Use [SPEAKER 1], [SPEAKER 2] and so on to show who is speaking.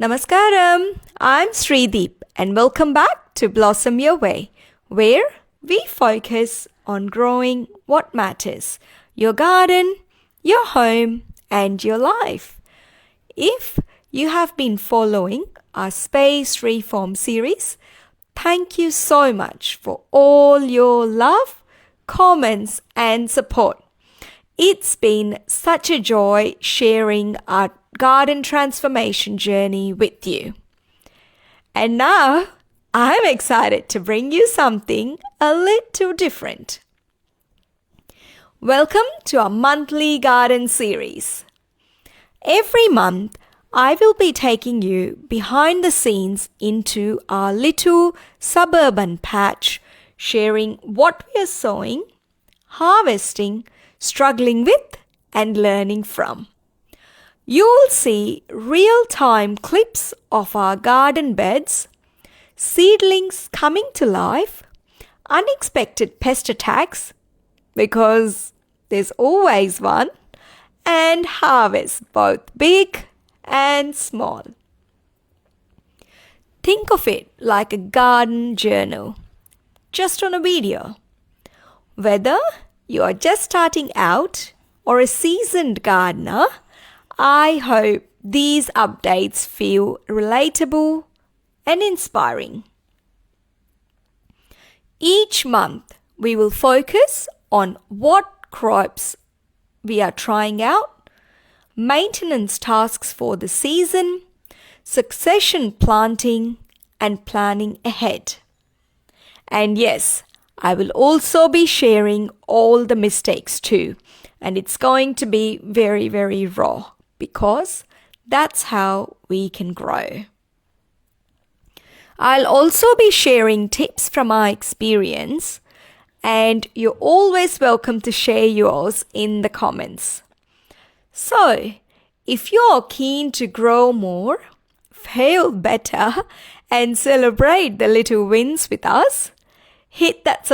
[SPEAKER 1] Namaskaram, I'm Srideep and welcome back to Blossom Your Way, where we focus on growing what matters, your garden, your home and your life. If you have been following our Space Reform series, thank you so much for all your love, comments and support. It's been such a joy sharing our garden transformation journey with you. And now I'm excited to bring you something a little different. Welcome to our monthly garden series. Every month, I will be taking you behind the scenes into our little suburban patch, sharing what we are sowing, harvesting, struggling with, and learning from. You'll see real-time clips of our garden beds, seedlings coming to life, unexpected pest attacks, because there's always one, and harvests both big and small. Think of it like a garden journal, just on a video. Whether you are just starting out or a seasoned gardener, I hope these updates feel relatable and inspiring. Each month, we will focus on what crops we are trying out, maintenance tasks for the season, succession planting, and planning ahead. And yes, I will also be sharing all the mistakes too, and it's going to be very, very raw because that's how we can grow. I'll also be sharing tips from my experience, and you're always welcome to share yours in the comments. So, if you're keen to grow more, fail better, and celebrate the little wins with us, hit that